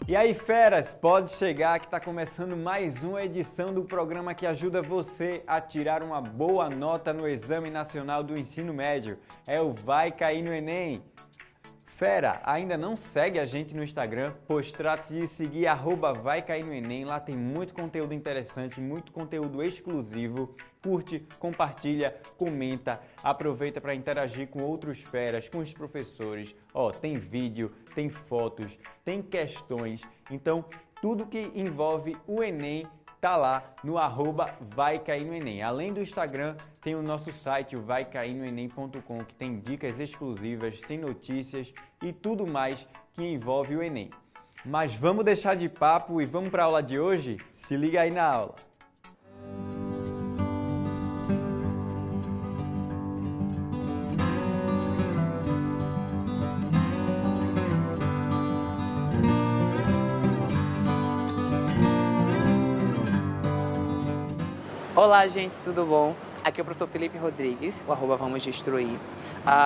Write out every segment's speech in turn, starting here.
E aí, feras, pode chegar que está começando mais uma edição do programa que ajuda você a tirar uma boa nota no Exame Nacional do Ensino Médio. É o Vai Cair no Enem. Fera, ainda não segue a gente no Instagram? Pois trate de seguir @Vai Cair no Enem. Lá tem muito conteúdo interessante, muito conteúdo exclusivo. Curte, compartilha, comenta, aproveita para interagir com outros feras, com os professores. Tem vídeo, tem fotos, tem questões. Então, tudo que envolve o Enem tá lá no @Vai Cair no Enem. Além do Instagram, tem o nosso site, o vaicairnoenem.com, que tem dicas exclusivas, tem notícias e tudo mais que envolve o Enem. Mas vamos deixar de papo e vamos para a aula de hoje? Se liga aí na aula! Olá, gente, tudo bom? Aqui é o professor Felipe Rodrigues, o @Vamos Destruir,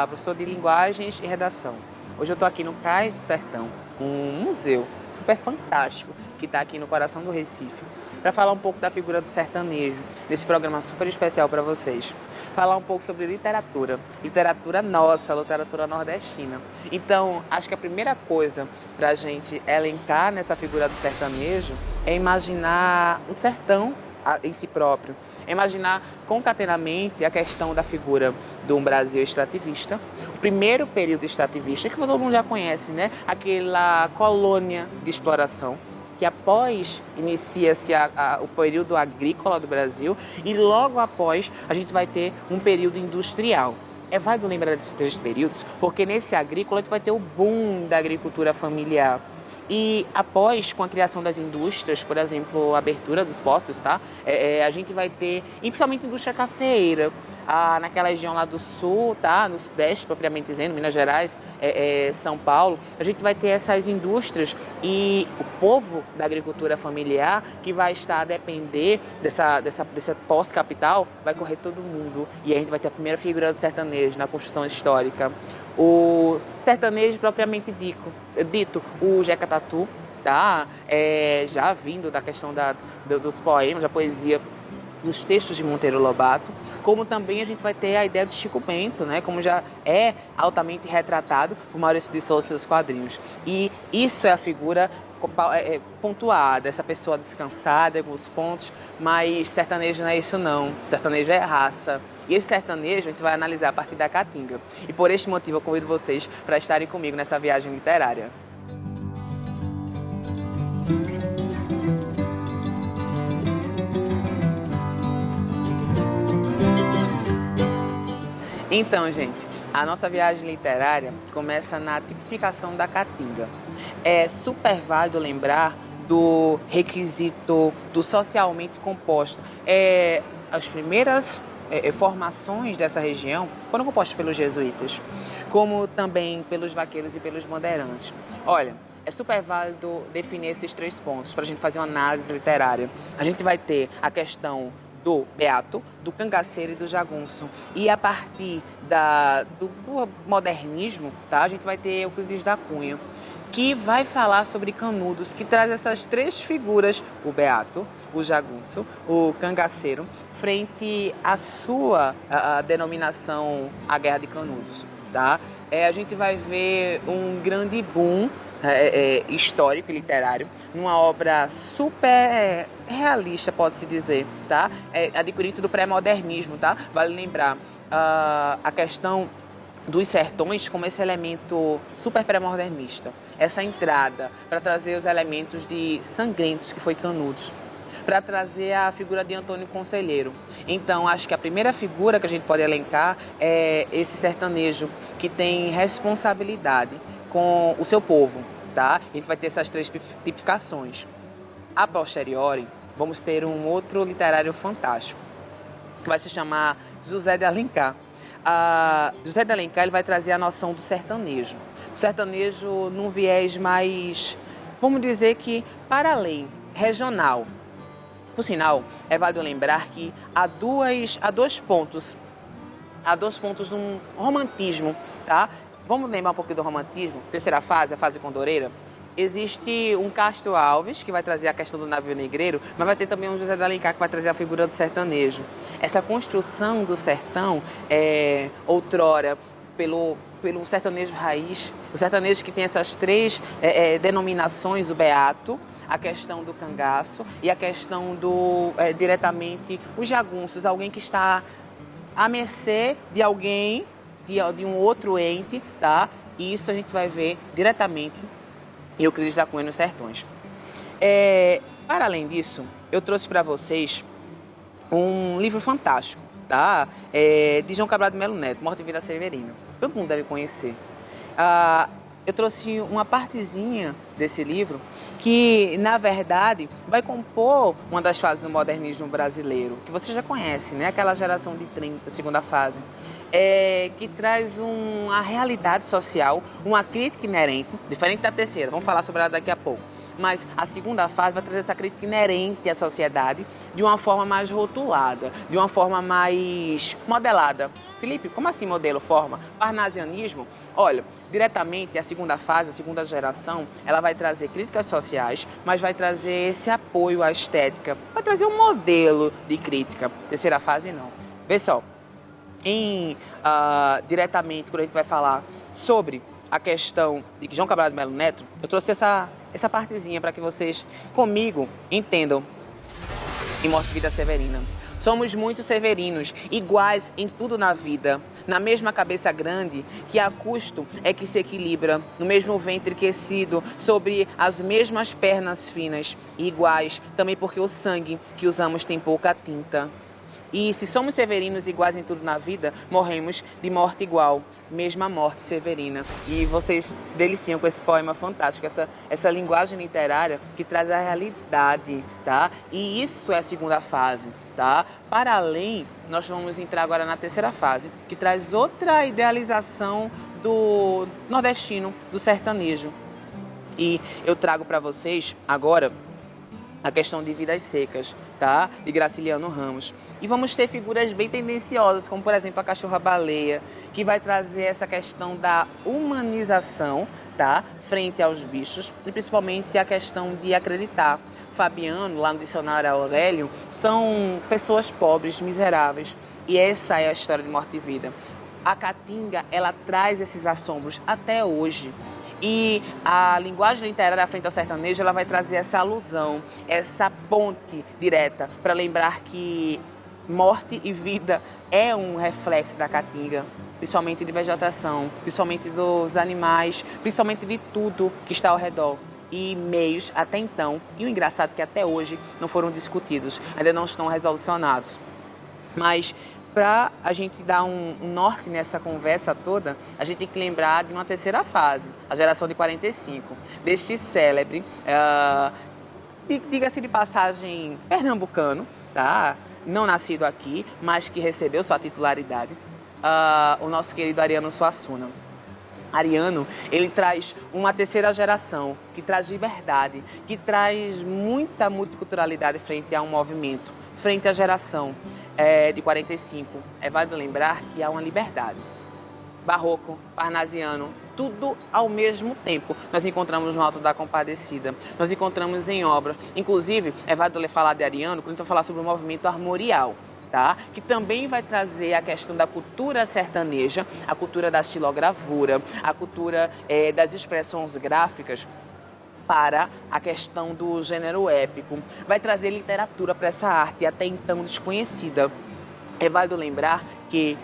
professor de Linguagens e Redação. Hoje eu estou aqui no Cais do Sertão, um museu super fantástico que está aqui no coração do Recife, para falar um pouco da figura do sertanejo, nesse programa super especial para vocês. Falar um pouco sobre literatura nossa, literatura nordestina. Então, acho que a primeira coisa para a gente elencar nessa figura do sertanejo é imaginar o sertão em si próprio. Imaginar concatenamente a questão da figura do Brasil extrativista, o primeiro período extrativista, que todo mundo já conhece, né? Aquela colônia de exploração, que após inicia-se o período agrícola do Brasil e logo após a gente vai ter um período industrial. É válido lembrar desses três períodos, porque nesse agrícola a gente vai ter o boom da agricultura familiar. E após, com a criação das indústrias, por exemplo, a abertura dos postos, tá? A gente vai ter, e principalmente indústria cafeeira, naquela região lá do sul, tá? No sudeste, propriamente dizendo, Minas Gerais, São Paulo, a gente vai ter essas indústrias e o povo da agricultura familiar que vai estar a depender dessa pós-capital, vai correr todo mundo. E a gente vai ter a primeira figura do sertanejo na construção histórica. O sertanejo propriamente dito, o Jeca Tatu, tá? Já vindo da questão dos poemas, da poesia, dos textos de Monteiro Lobato, como também a gente vai ter a ideia do Chico Bento, né? Como já é altamente retratado por Maurício de Souza e seus quadrinhos. E isso é a figura pontuada, essa pessoa descansada em alguns pontos, mas sertanejo não é isso não, sertanejo é raça. E esse sertanejo a gente vai analisar a partir da Caatinga. E por este motivo eu convido vocês para estarem comigo nessa viagem literária. Então, gente, a nossa viagem literária começa na tipificação da Caatinga. É super válido lembrar do requisito do socialmente composto. As primeiras formações dessa região foram compostas pelos jesuítas, como também pelos vaqueiros e pelos bandeirantes. Olha, é super válido definir esses três pontos para a gente fazer uma análise literária. A gente vai ter a questão do beato, do cangaceiro e do jagunço. E a partir do modernismo, tá, a gente vai ter Euclides da Cunha, que vai falar sobre Canudos, que traz essas três figuras, o beato, o jagunço, o cangaceiro, frente à sua denominação, a Guerra de Canudos. Tá? A gente vai ver um grande boom histórico e literário, numa obra super realista, pode-se dizer, tá? Adquirido do pré-modernismo, tá? Vale lembrar a questão dos sertões como esse elemento super pré-modernista, essa entrada para trazer os elementos de sangrentos que foi Canudos, para trazer a figura de Antônio Conselheiro. Então, acho que a primeira figura que a gente pode elencar é esse sertanejo que tem responsabilidade com o seu povo, tá? A gente vai ter essas três tipificações. A posteriori, vamos ter um outro literário fantástico, que vai se chamar José de Alencar. José de Alencar ele vai trazer a noção do sertanejo. O sertanejo num viés mais, vamos dizer que para além, regional. Por sinal, é válido lembrar que há dois pontos no romantismo, tá? Vamos lembrar um pouquinho do romantismo, terceira fase, a fase condoreira? existe um Castro Alves, que vai trazer a questão do navio negreiro, mas vai ter também um José de Alencar, que vai trazer a figura do sertanejo. Essa construção do sertão, outrora, pelo sertanejo raiz, o sertanejo que tem essas três denominações, o beato, a questão do cangaço e a questão do, diretamente, os jagunços, alguém que está à mercê de alguém, de um outro ente, tá? E isso a gente vai ver diretamente em Euclides da Cunha nos Sertões. Para além disso, eu trouxe para vocês um livro fantástico, tá? De João Cabral de Melo Neto, Morte e Vida Severina. Todo mundo deve conhecer. Eu trouxe uma partezinha desse livro que, na verdade, vai compor uma das fases do modernismo brasileiro, que você já conhece, né? Aquela geração de 30, segunda fase, que traz uma realidade social, uma crítica inerente, diferente da terceira, vamos falar sobre ela daqui a pouco. Mas a segunda fase vai trazer essa crítica inerente à sociedade de uma forma mais rotulada, de uma forma mais modelada. Felipe, como assim modelo, forma? Parnasianismo? Olha, diretamente a segunda fase, a segunda geração, ela vai trazer críticas sociais, mas vai trazer esse apoio à estética, vai trazer um modelo de crítica. Terceira fase, não. Vê só, diretamente, quando a gente vai falar sobre a questão de João Cabral de Melo Neto, eu trouxe essa partezinha para que vocês, comigo, entendam em Morte e Vida Severina. Somos muito severinos, iguais em tudo na vida, na mesma cabeça grande, que a custo é que se equilibra, no mesmo ventre aquecido, sobre as mesmas pernas finas, e iguais também porque o sangue que usamos tem pouca tinta. E se somos severinos iguais em tudo na vida, morremos de morte igual, mesma morte severina. E vocês se deliciam com esse poema fantástico, essa linguagem literária que traz a realidade, tá? E isso é a segunda fase, tá? Para além, nós vamos entrar agora na terceira fase, que traz outra idealização do nordestino, do sertanejo. E eu trago para vocês agora a questão de Vidas Secas, tá? De Graciliano Ramos. E vamos ter figuras bem tendenciosas, como por exemplo a Cachorra-Baleia, que vai trazer essa questão da humanização, tá? Frente aos bichos, e principalmente a questão de acreditar. Fabiano, lá no dicionário Aurélio, são pessoas pobres, miseráveis. E essa é a história de Morte e Vida. A Caatinga, ela traz esses assombros até hoje. E a linguagem literária frente ao sertanejo, ela vai trazer essa alusão, essa ponte direta para lembrar que morte e vida é um reflexo da Caatinga, principalmente de vegetação, principalmente dos animais, principalmente de tudo que está ao redor. E meios até então, e o engraçado é que até hoje não foram discutidos, ainda não estão resolucionados. Mas para a gente dar um norte nessa conversa toda, a gente tem que lembrar de uma terceira fase, a geração de 45, deste célebre, diga-se de passagem, pernambucano, tá? Não nascido aqui, mas que recebeu sua titularidade, o nosso querido Ariano Suassuna. Ariano, ele traz uma terceira geração, que traz liberdade, que traz muita multiculturalidade frente a um movimento, frente à geração de 45. É válido lembrar que há uma liberdade. Barroco, parnasiano, tudo ao mesmo tempo. Nós encontramos no Alto da Compadecida, nós encontramos em obras. Inclusive, é válido falar de Ariano quando a gente vai falar sobre o movimento armorial, tá? Que também vai trazer a questão da cultura sertaneja, a cultura da estilogravura, a cultura das expressões gráficas, para a questão do gênero épico. Vai trazer literatura para essa arte até então desconhecida. É válido lembrar que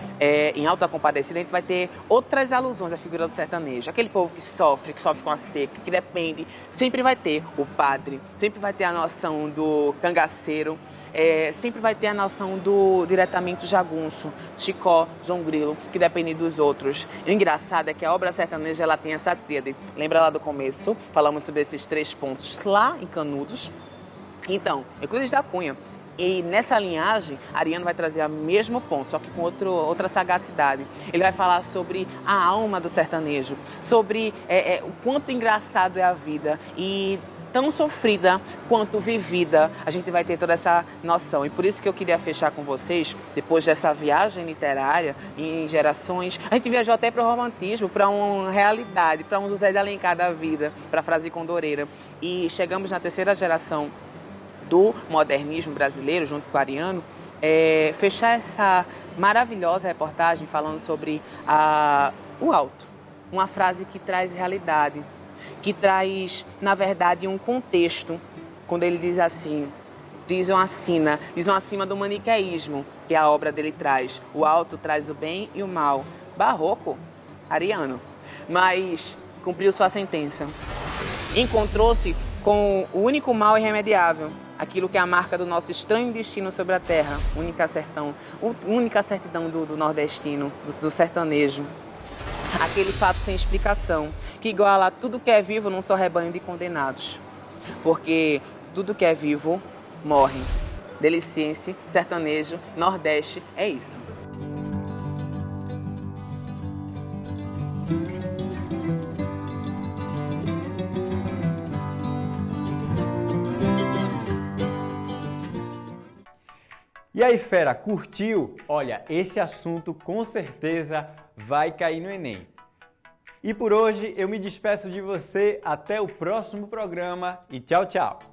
em Alta Compadecida a gente vai ter outras alusões à figura do sertanejo. Aquele povo que sofre com a seca, que depende, sempre vai ter o padre, sempre vai ter a noção do cangaceiro, sempre vai ter a noção do diretamente jagunço, Chicó, João Grilo, que depende dos outros. E o engraçado é que a obra sertaneja ela tem essa tríade. Lembra lá do começo? Falamos sobre esses 3 pontos lá em Canudos. Então, Euclides da Cunha. E nessa linhagem, Ariano vai trazer o mesmo ponto, só que com outra sagacidade. Ele vai falar sobre a alma do sertanejo, sobre o quanto engraçado é a vida e tão sofrida quanto vivida, a gente vai ter toda essa noção. E por isso que eu queria fechar com vocês, depois dessa viagem literária em gerações, a gente viajou até para o romantismo, para uma realidade, para um José de Alencar da vida, para a frase condoreira. E chegamos na terceira geração do modernismo brasileiro, junto com o Ariano, fechar essa maravilhosa reportagem falando sobre o alto. Uma frase que traz realidade, que traz, na verdade, um contexto, quando ele diz assim, dizem acima do maniqueísmo, que a obra dele traz. O alto traz o bem e o mal. Barroco, Ariano, mas cumpriu sua sentença. Encontrou-se com o único mal irremediável, aquilo que é a marca do nosso estranho destino sobre a terra, única certidão do nordestino, do sertanejo. Aquele fato sem explicação, que iguala tudo que é vivo num só rebanho de condenados. Porque tudo que é vivo morre. Deliciense, sertanejo, nordeste, é isso. E aí, fera, curtiu? Olha, esse assunto com certeza vai cair no Enem. E por hoje eu me despeço de você, até o próximo programa e tchau, tchau!